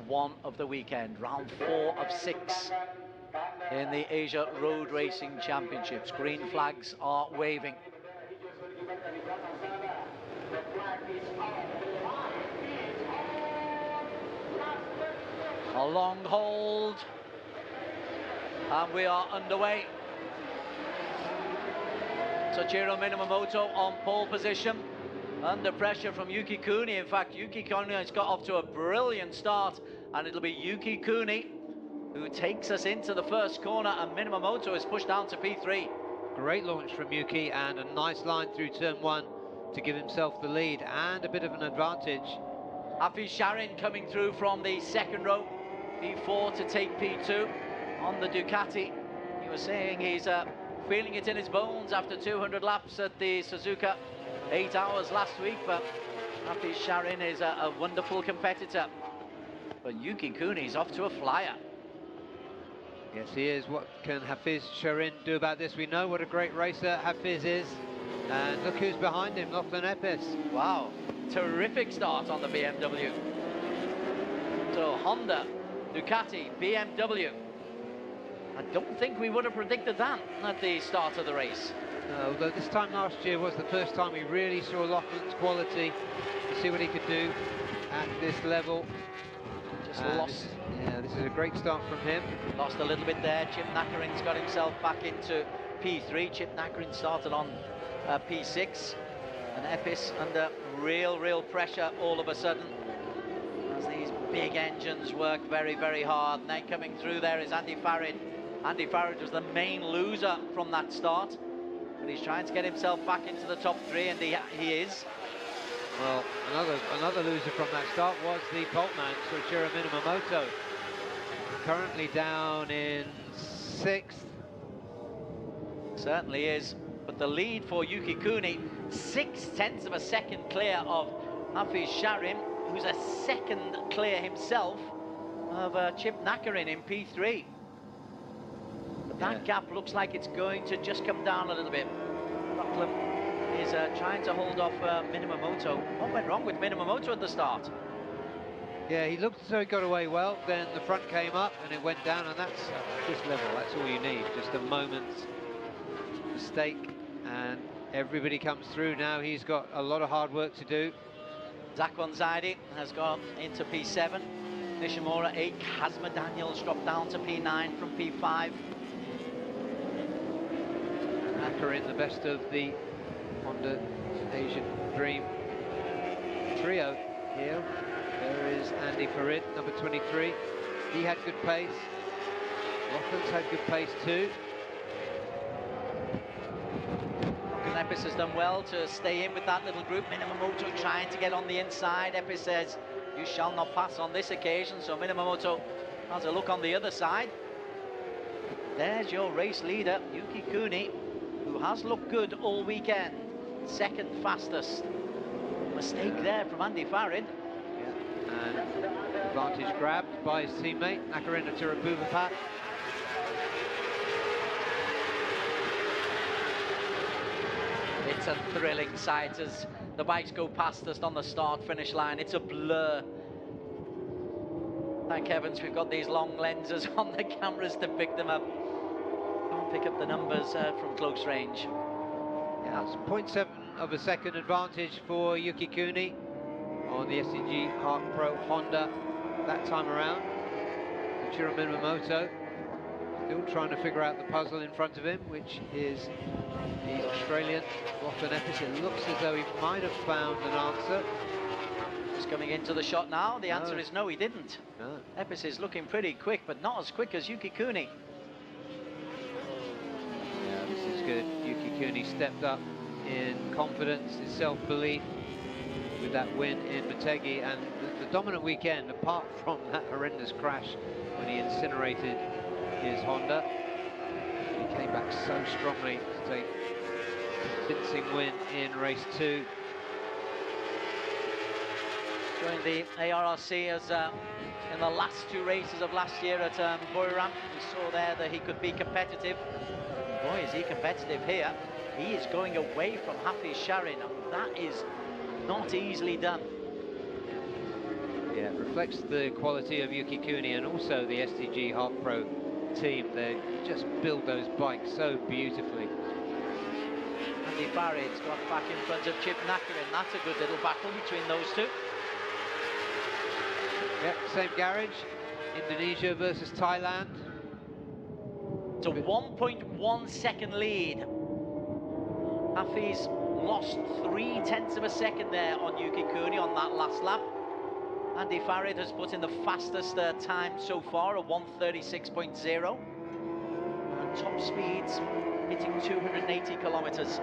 one of the weekend, round 4 of 6 in the Asia Road Racing Championships. Green flags are waving. A long hold, and we are underway. Soichiro Minamoto on pole position, under pressure from Yuki Kuni. In fact, Yuki Kuni has got off to a brilliant start, and it'll be Yuki Kuni who takes us into the first corner, and Minamoto is pushed down to P3. Great launch from Yuki, and a nice line through turn 1 to give himself the lead and a bit of an advantage. Hafizh Sharin coming through from the second row, P4 to take P2 on the Ducati. He was saying he's feeling it in his bones after 200 laps at the Suzuka 8 hours last week, but Hafizh Sharin is a wonderful competitor. But Yuki Kuni's off to a flyer. Yes, he is. What can Hafizh Sharin do about this? We know what a great racer Hafizh is. And look who's behind him, Lachlan Epis. Wow, terrific start on the BMW. So Honda, Ducati, BMW. I don't think we would have predicted that at the start of the race. Although this time last year was the first time we really saw Lachlan's quality, to see what he could do at this level. Just lost. This is a great start from him. Lost a little bit there. Chip Nakarin's got himself back into P3. Chip Nakarin started on P6, and Epis under real pressure all of a sudden as these big engines work very hard. And then coming through there is Andy Farid. Andy Farid was the main loser from that start, but he's trying to get himself back into the top 3, and he is. Well, another loser from that start was the Bolt man, Soichiro Minamoto, currently down in 6th. Certainly is. But the lead for Yuki Kuni, 0.6 of a second clear of Hafizh Sharin, who's a second clear himself of Chip Nakarin in P3. But that gap looks like it's going to just come down a little bit. Lachlan is trying to hold off Minamoto. What went wrong with Minamoto at the start? Yeah, he looked as though he got away well, then the front came up and it went down, and that's at this level, that's all you need, just a moment's mistake, and everybody comes through now. He's got a lot of hard work to do. Zakwan Zaidi has gone into P7. Nishimura 8. Kazma Daniels dropped down to P9 from P5. Nakarin, the best of the Honda Asian Dream trio here. There is Andy Farid, number 23. He had good pace. Lachlan's had good pace too. Epis has done well to stay in with that little group. Minamoto trying to get on the inside. Epis says, you shall not pass on this occasion. So Minamoto has a look on the other side. There's your race leader, Yuki Kuni, who has looked good all weekend. Second fastest. Mistake there from Andy Farid. Yeah. And advantage grabbed by his teammate, Nakarina Tirapuvapat. It's a thrilling sight as the bikes go past us on the start-finish line. It's a blur. Thank heavens we've got these long lenses on the cameras to pick them up. Don't pick up the numbers from close range. Yeah, it's 0.7 of a second advantage for Yuki Kuni on the SCG ARRC Pro Honda that time around. Soichiro Minamoto still trying to figure out the puzzle in front of him, which is the Australian Lachlan Epis. It looks as though he might have found an answer. He's coming into the shot now. The answer is no, he didn't. No. Epis is looking pretty quick, but not as quick as Yuki Kuni. Yeah, this is good. Yuki Kuni stepped up in confidence, his self-belief with that win in Motegi, and the dominant weekend, apart from that horrendous crash when he incinerated his Honda. He came back so strongly to take a convincing win in race 2. Joined the ARRC as in the last 2 races of last year at Buriram. We saw there that he could be competitive. Boy, is he competitive here. He is going away from Hafizh Sharin, and that is not easily done. Yeah, Yeah, it reflects the quality of Yuki Kuni and also the STG Harp Pro team. They just build those bikes so beautifully. Andy Farid's got back in front of Chip Nakarin. That's a good little battle between those two. Yep, same garage. Indonesia versus Thailand. It's a 1.1 second lead. Hafizh lost 0.3 of a second there on Yuki Kuni on that last lap. Andy Farid has put in the fastest time so far, a 1:36.0. And top speeds hitting 280 kilometers.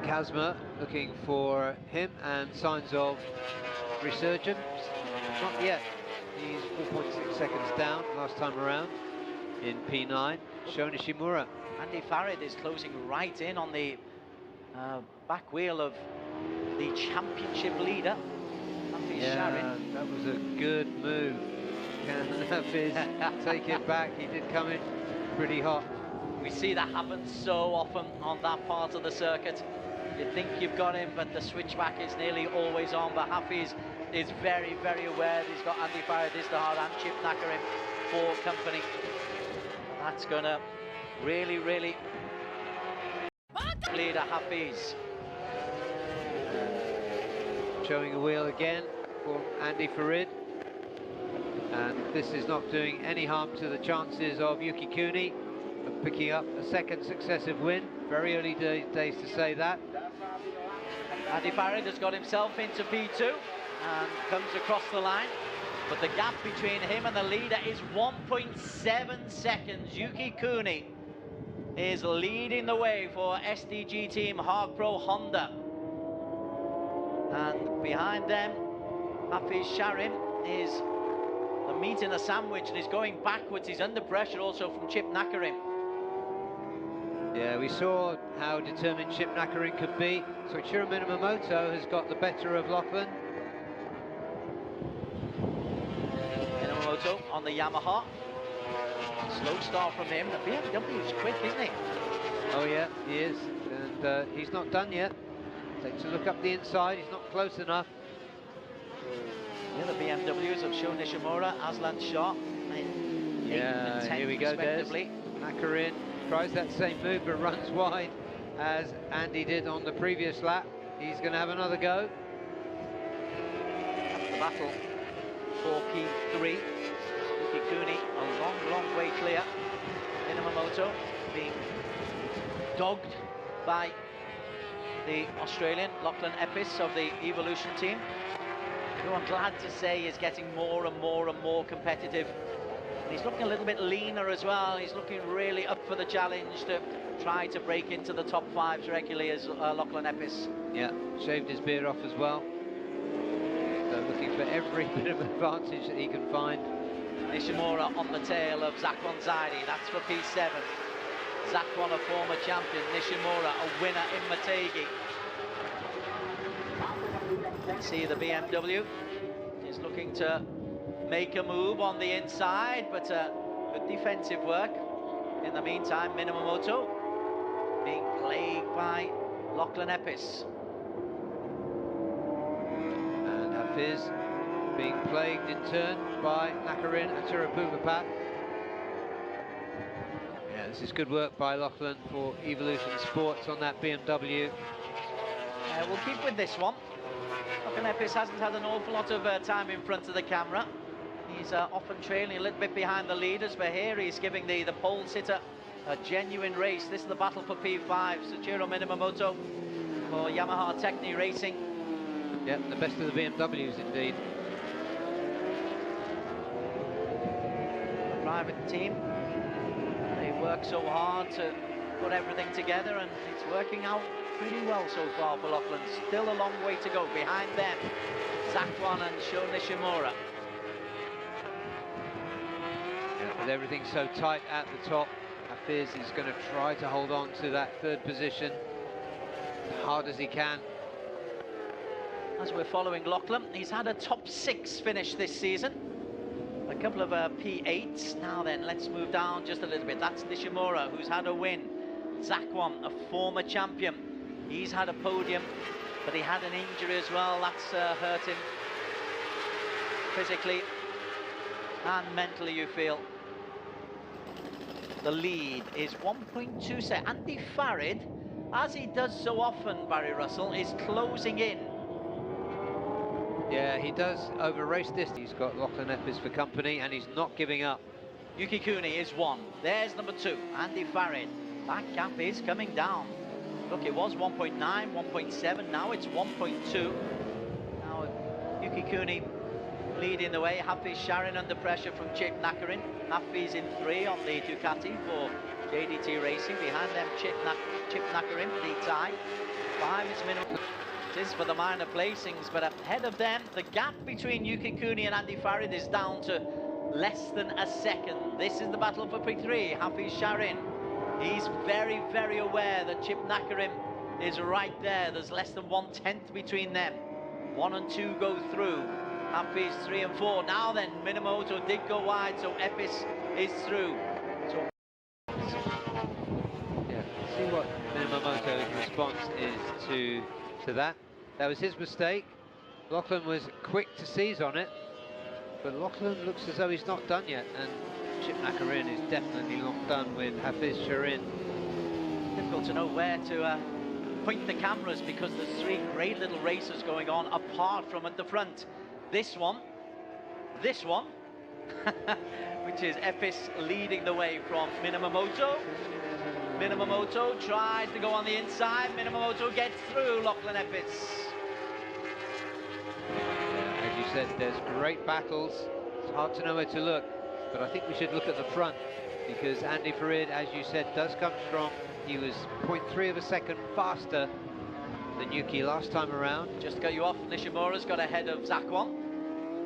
Kazma looking for him and signs of resurgence. Not yet. He's 4.6 seconds down last time around in P9. Sho Nishimura. Andy Farid is closing right in on the back wheel of the championship leader. Yeah, that was a good move. Can Hafizh take it back? He did come in pretty hot. We see that happen so often on that part of the circuit. You think you've got him, but the switchback is nearly always on. But Hafizh is very, very aware that he's got Andy Farid, Izdihad and Chip Nakarin for company. That's going to really, really leader Hafizh. Showing a wheel again for Andy Farid. And this is not doing any harm to the chances of Yuki Kuni of picking up a second successive win. Very early days to say that. Andy Farid has got himself into P2 and comes across the line. But the gap between him and the leader is 1.7 seconds. Yuki Kuni is leading the way for SDG team Harp Pro Honda. And behind them, Hafizh Sharim is the meat in a sandwich and is going backwards. He's under pressure also from Chip Nakarin. Yeah, we saw how determined Chip Nakarin could be. Soichiro Minamoto has got the better of Lachlan. Minamoto on the Yamaha. Slow start from him. The BMW is quick, isn't he? Oh yeah, he is. And he's not done yet. Takes a look up the inside. He's not close enough. The other BMWs of Sho Nishimura, Aslan Shah, in 8th and 10th here we go, respectively. Nakarin tries that same move but runs wide as Andy did on the previous lap. He's going to have another go. That's the battle for P3. Yuki Kuni a long, long way clear. Minamoto being dogged by the Australian Lachlan Epis of the Evolution team, who I'm glad to say is getting more and more and more competitive. And he's looking a little bit leaner as well. He's looking really up for the challenge to try to break into the top fives regularly as Lachlan Epis. Yeah, shaved his beard off as well. So looking for every bit of advantage that he can find. Nishimura on the tail of Zakwan Zaidi. That's for P7. Zakwan, a former champion. Nishimura, a winner in Motegi. See the BMW is looking to make a move on the inside, but good defensive work. In the meantime, Minamoto being plagued by Lachlan Epis. And Hafizh being plagued in turn by Nakarin and Tirapupapat. Yeah, this is good work by Lachlan for Evolution Sports on that BMW. We'll keep with this one. Lachlan Epis hasn't had an awful lot of time in front of the camera. He's often trailing a little bit behind the leaders, but here he's giving the pole sitter a genuine race. This is the battle for P5. Soichiro Minamoto for Yamaha Techni Racing. Yeah, the best of the BMWs indeed. The private team, they work so hard to put everything together, and it's working out pretty well so far for Lachlan. Still a long way to go. Behind them, Zakwan and Sho Nishimura. With everything so tight at the top, Hafizh is going to try to hold on to that third position as hard as he can. As we're following Lachlan, he's had a top 6 finish this season. A couple of P8s. Now then, let's move down just a little bit. That's Nishimura, who's had a win. Zakwan, a former champion. He's had a podium, but he had an injury as well. That's hurt him physically and mentally, you feel. The lead is 1.2 seconds. Andy Farid, as he does so often, Barry Russell, is closing in. Yeah, he does over race distance. He's got Lachlan Epis for company, and he's not giving up. Yuki Cooney is 1. There's number 2, Andy Farid. That gap is coming down. Look, it was 1.9, 1.7, now it's 1.2. Now Yuki Cooney leading the way. Hafizh Sharin under pressure from Chip Nakarin. Hafizh in 3 on the Ducati for JDT Racing. Behind them, Chip Nakarin, the tie. 5 is minimum. It is for the minor placings, but ahead of them, the gap between Yuki Cooney and Andy Farid is down to less than a second. This is the battle for P3. Hafizh Sharin. He's very, very aware that Chip Nakarin is right there. There's less than 1/10 between them. 1 and 2 go through. Hafizh 3 and 4. Now then, Minamoto did go wide, so Epis is through. So yeah, see what Minamoto's response is to that. That was his mistake. Lachlan was quick to seize on it, but Lachlan looks as though he's not done yet, and Chip Nakarin is definitely not done with Hafizh Sharin. Difficult to know where to point the cameras, because there's 3 great little races going on apart from at the front. This one, which is Epis leading the way from Minamoto. Minamoto tries to go on the inside. Minamoto gets through Lachlan Epis. As you said, there's great battles. It's hard to know where to look, but I think we should look at the front, because Andy Farid, as you said, does come strong. He was 0.3 of a second faster than Yuki last time around. Just to cut you off, Nishimura's got ahead of Zakwan,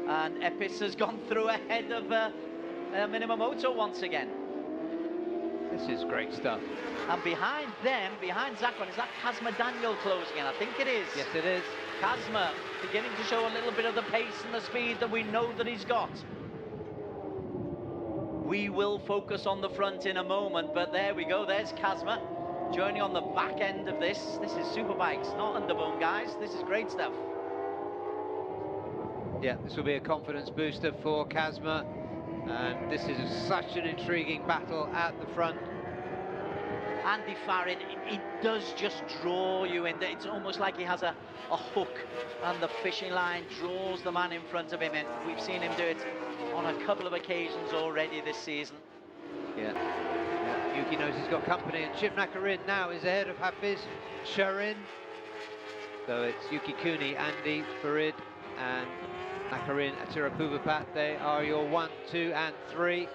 and Epis has gone through ahead of Minamoto once again. This is great stuff. And behind them, behind Zakwan, is that Kazma Daniel closing in? I think it is. Yes, it is. Kazma beginning to show a little bit of the pace and the speed that we know that he's got. We will focus on the front in a moment, but there we go. There's Kazma joining on the back end of this. This is Superbikes, not Underbone, guys. This is great stuff. Yeah, this will be a confidence booster for Kazma, and this is such an intriguing battle at the front. Andy Farid, he does just draw you in. It's almost like he has a hook, and the fishing line draws the man in front of him in. We've seen him do it on a couple of occasions already this season. Yeah. Yuki knows he's got company, and Chip Nakarin now is ahead of Hafizh Sharin. So it's Yuki Cooney, Andy Farid, and Nakarin Atirapuvapat. They are your 1, 2, and 3.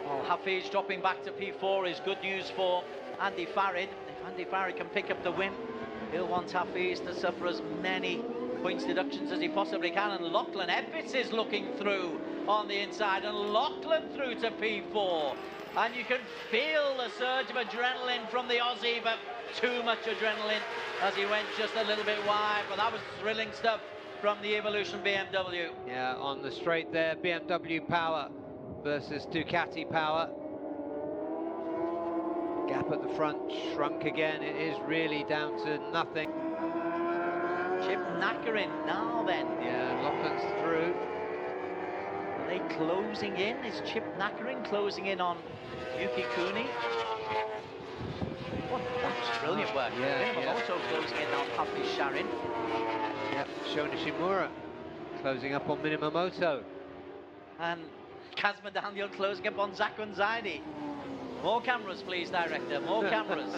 Well, Hafizh dropping back to P4 is good news for Andy Farid. If Andy Farid can pick up the win, he'll want Hafizh to suffer as many points deductions as he possibly can. And Lachlan Epis is looking through on the inside, and Lachlan through to P4. And you can feel the surge of adrenaline from the Aussie, but too much adrenaline as he went just a little bit wide. But that was thrilling stuff from the Evolution BMW. Yeah, on the straight there, BMW power versus Ducati power. Gap at the front shrunk again. It is really down to nothing. Chip Nakarin now then. Yeah, Lachlan's through. Are they closing in? Is Chip Nakarin closing in on Yuki Cooney? What, that's brilliant work. Minamoto closing in on Hafizh Sharin. Yep, Sho Nishimura closing up on Minamoto. And Kazma Daniel closing up on Zakwan Zaidi. More cameras, please, director. More cameras.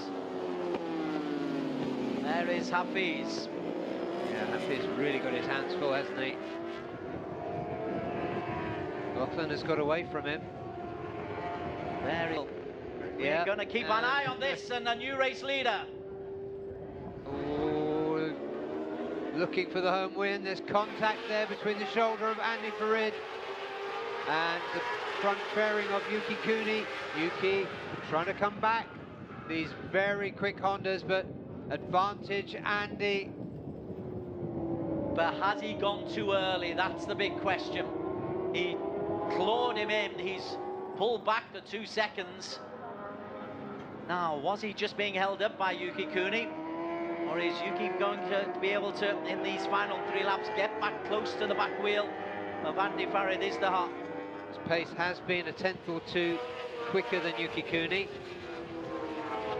There is Hafizh. Yeah, Hafizh really got his hands full, hasn't he? Lachlan has got away from him. We're going to keep an eye on this, and a new race leader. Oh, looking for the home win. There's contact there between the shoulder of Andy Farid and the front fairing of Yuki Cooney. Yuki trying to come back. These very quick Hondas, but advantage Andy. But has he gone too early? That's the big question. He clawed him in. He's pulled back the 2 seconds. Now, was he just being held up by Yuki Cooney? Or is Yuki going to be able to, in these final 3 laps, get back close to the back wheel of Andy Farid Izdihar? His pace has been a tenth or two quicker than Yuki Cooney.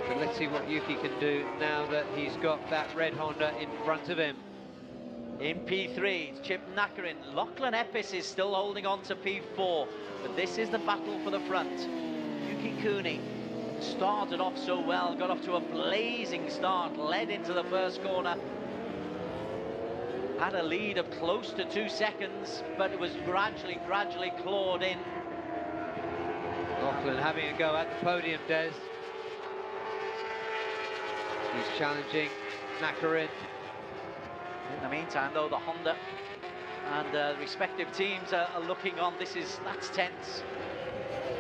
But let's see what Yuki can do now that he's got that red Honda in front of him. In P3, it's Chip Nakarin. Lachlan Epis is still holding on to P4, but this is the battle for the front. Yuki Cooney started off so well, got off to a blazing start, led into the first corner. Had a lead of close to 2 seconds, but it was gradually clawed in. Lachlan having a go at the podium, Des. He's challenging Nakarin. In the meantime, though, the Honda and the respective teams are looking on. That's tense.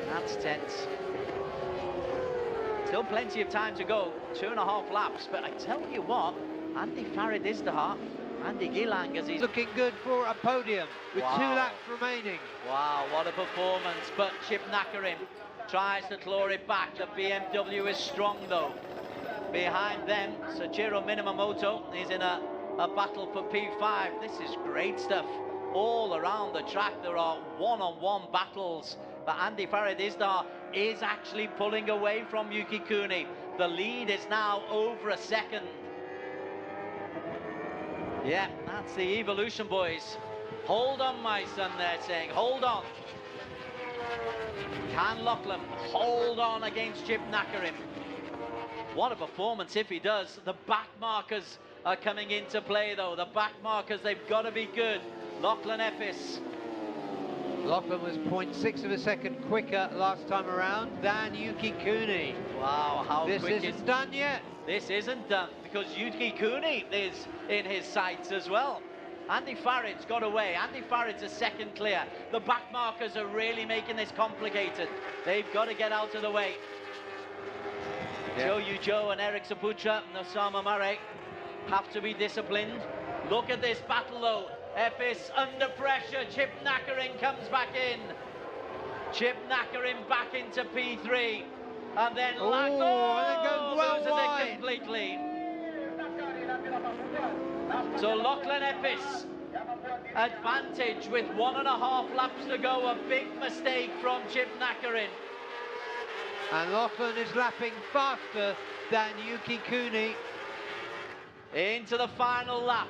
That's tense. Still plenty of time to go, 2.5 laps. But I tell you what, Andy Farid Izdihar, Andy Gilang, as he's looking good for a podium with 2 laps remaining. Wow, what a performance. But Chip Nakarin tries to claw it back. The BMW is strong, though. Behind them, Soichiro Minamoto is in a battle for P5. This is great stuff. All around the track, there are one-on-one battles. But Andy Farid Izdihar is actually pulling away from Yuki Cooney. The lead is now over a second. Yeah, that's the Evolution boys. Hold on, my son, they're saying. Hold on. Can Lachlan hold on against Chip Nakarin? What a performance if he does. The back markers are coming into play, though. The back markers, they've got to be good. Lachlan Epis. Lachlan was 0.6 of a second quicker last time around than Yuki Cooney. Wow, how this quick isn't done yet. This isn't done, because Yuki Cooney is in his sights as well. Andy Farid's got away. Andy Farid's a second clear. The back markers are really making this complicated. They've got to get out of the way. Joe Ujo and Eric Saputra and Osama Murray have to be disciplined. Look at this battle, though. Epis under pressure. Chip Nakarin comes back in. Chip Nakarin back into P3. And then and then goes well loses wide. it completely. So Lachlan Epis, advantage with 1.5 laps to go. A big mistake from Chip Nakarin. And Lachlan is lapping faster than Yuki Cooney. Into the final lap.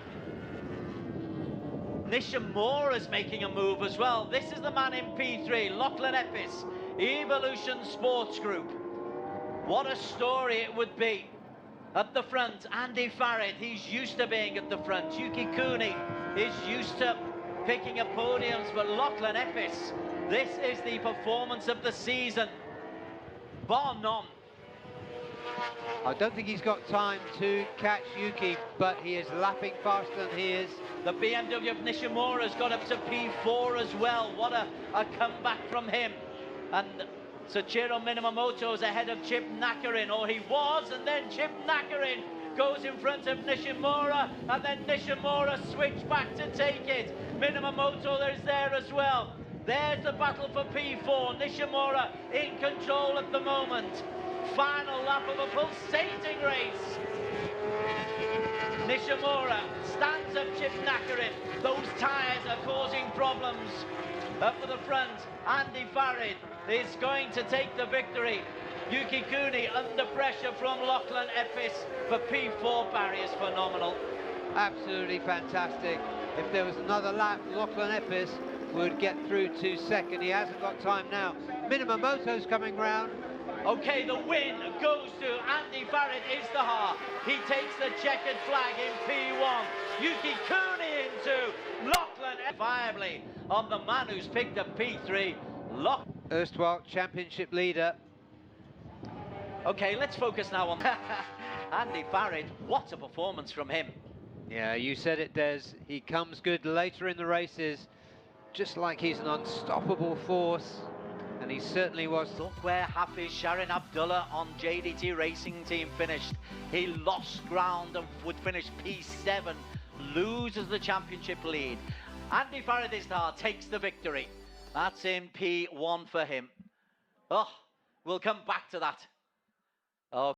Nishimura's making a move as well. This is the man in P3, Lachlan Epis, Evolution Sports Group. What a story it would be. At the front, Andy Farid, he's used to being at the front. Yuki Cooney is used to picking up podiums, but Lachlan Epis, this is the performance of the season. Bar none. I don't think he's got time to catch Yuki, but he is lapping faster than he is. The BMW of Nishimura's got up to P4 as well. What a comeback from him. And Soichiro Minamoto is ahead of Chip Nakarin, or he was, and then Chip Nakarin goes in front of Nishimura, and then Nishimura switched back to take it. Minamoto is there as well. There's the battle for P4. Nishimura in control at the moment. Final lap of a pulsating race. Nishimura stands up Chip Nakarin. Those tyres are causing problems. Up to the front, Andy Farid is going to take the victory. Yuki Cooney under pressure from Lachlan Epis for P4. Barry is phenomenal. Absolutely fantastic. If there was another lap, Lachlan Epis would get through to second. He hasn't got time now. Minamoto's coming round. Okay, the win goes to Andy Farid Izdihar. He takes the checkered flag in P1. Yuki Cooney into Lachlan viably on the man who's picked up P3. Erstwhile championship leader. Okay, let's focus now on Andy Farid. What a performance from him. Yeah, you said it, Des. He comes good later in the races, just like he's an unstoppable force. And he certainly was. Look where Hafizh Sharin Abdullah on JDT Racing Team finished. He lost ground and would finish P7, loses the championship lead. Andy Farid Izdihar takes the victory. That's in P1 for him. Oh, we'll come back to that.